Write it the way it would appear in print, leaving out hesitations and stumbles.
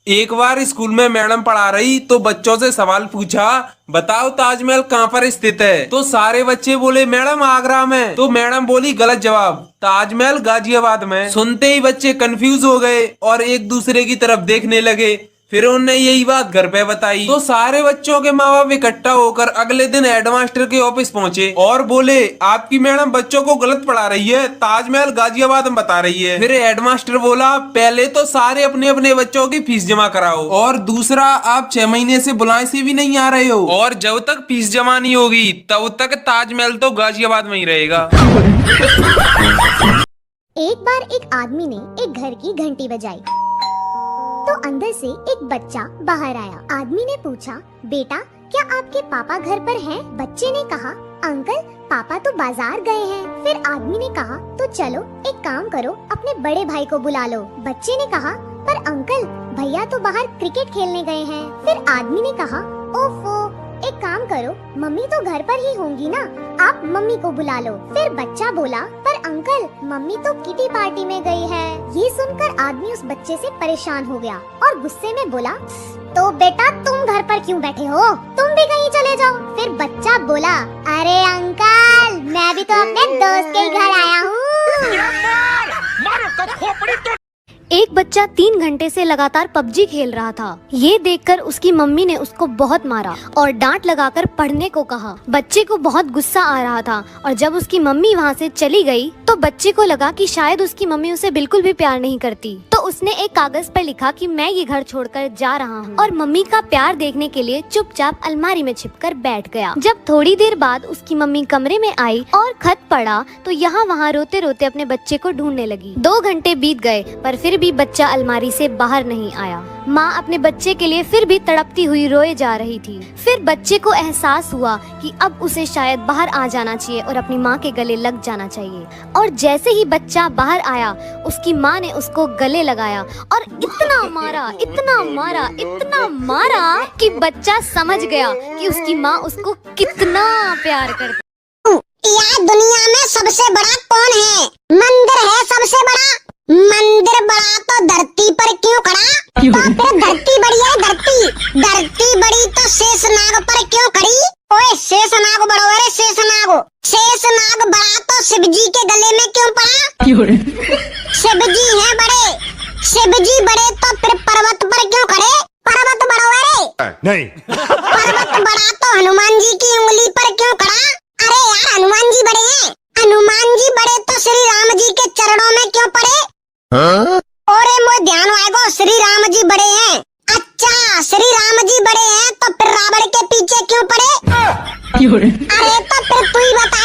एक बार स्कूल में मैडम पढ़ा रही तो बच्चों से सवाल पूछा, बताओ ताजमहल कहाँ पर स्थित है। तो सारे बच्चे बोले मैडम आगरा में। तो मैडम बोली गलत जवाब, ताजमहल गाजियाबाद में। सुनते ही बच्चे कंफ्यूज हो गए और एक दूसरे की तरफ देखने लगे। फिर उन्होंने यही बात घर पे बताई तो सारे बच्चों के माँ बाप इकट्ठा होकर अगले दिन हेडमास्टर के ऑफिस पहुंचे और बोले आपकी मैडम बच्चों को गलत पढ़ा रही है, ताजमहल गाजियाबाद में बता रही है। फिर हेडमास्टर बोला पहले तो सारे अपने अपने बच्चों की फीस जमा कराओ और दूसरा आप 6 महीने से बुलाए से भी नहीं आ रहे हो और जब तक फीस जमा नहीं होगी तब तक ताजमहल तो गाजियाबाद में ही रहेगा। एक बार एक आदमी ने एक घर की घंटी बजाई तो अंदर से एक बच्चा बाहर आया। आदमी ने पूछा, बेटा क्या आपके पापा घर पर हैं? बच्चे ने कहा, अंकल पापा तो बाजार गए हैं। फिर आदमी ने कहा, तो चलो एक काम करो, अपने बड़े भाई को बुला लो। बच्चे ने कहा, पर अंकल भैया तो बाहर क्रिकेट खेलने गए हैं। फिर आदमी ने कहा, ओफो एक काम करो, मम्मी तो घर पर ही होंगी ना, आप मम्मी को बुला लो। फिर बच्चा बोला, पर अंकल मम्मी तो किटी पार्टी में गई है। ये सुनकर आदमी उस बच्चे से परेशान हो गया और गुस्से में बोला, तो बेटा तुम घर पर क्यों बैठे हो, तुम भी कहीं चले जाओ। फिर बच्चा बोला, अरे अंकल मैं भी तो अपने दोस्त के घर आया हूँ। एक बच्चा 3 घंटे से लगातार पबजी खेल रहा था। ये देखकर उसकी मम्मी ने उसको बहुत मारा और डांट लगाकर पढ़ने को कहा। बच्चे को बहुत गुस्सा आ रहा था और जब उसकी मम्मी वहाँ से चली गई तो बच्चे को लगा कि शायद उसकी मम्मी उसे बिल्कुल भी प्यार नहीं करती। तो उसने एक कागज पर लिखा कि मैं ये घर छोड़कर जा रहा हूँ और मम्मी का प्यार देखने के लिए चुपचाप अलमारी में छिपकर बैठ गया। जब थोड़ी देर बाद उसकी मम्मी कमरे में आई और खत पढ़ा तो यहाँ वहाँ रोते रोते अपने बच्चे को ढूंढने लगी। 2 घंटे बीत गए पर फिर भी बच्चा अलमारी से बाहर नहीं आया। माँ अपने बच्चे के लिए फिर भी तड़पती हुई रोए जा रही थी। फिर बच्चे को एहसास हुआ कि अब उसे शायद बाहर आ जाना चाहिए और अपनी माँ के गले लग जाना चाहिए। और जैसे ही बच्चा बाहर आया उसकी माँ ने उसको गले लगाया और इतना मारा, इतना मारा, इतना मारा कि बच्चा समझ गया कि उसकी माँ उसको कितना प्यार करती। यार दुनिया में सबसे बड़ा कौन है? मंदिर है सबसे बड़ा। मंदिर बड़ा तो धरती पर क्यों खड़ा? तो फिर धरती बड़ी है, धरती बड़ी तो शेषनाग पर क्यों खड़ी? ओए शेषनाग बड़ो है, शेषनाग बड़ा तो शिव जी के गले में क्यों पड़ा? शिव जी बड़े तो फिर पर्वत पर क्यों खड़े? पर्वत बड़ो है नहीं। पर्वत बड़ा तो हनुमान जी की उंगली पर क्यों खड़ा? अरे यार हनुमान जी बड़े हैं, हनुमान जी बड़े तो श्री राम जी के चरणों में क्यों पड़े? और मुझे ध्यान आएगा, श्री राम जी बड़े हैं। अच्छा श्री राम जी बड़े हैं तो फिर रावण के पीछे क्यों पड़े? अरे तो फिर तू ही बता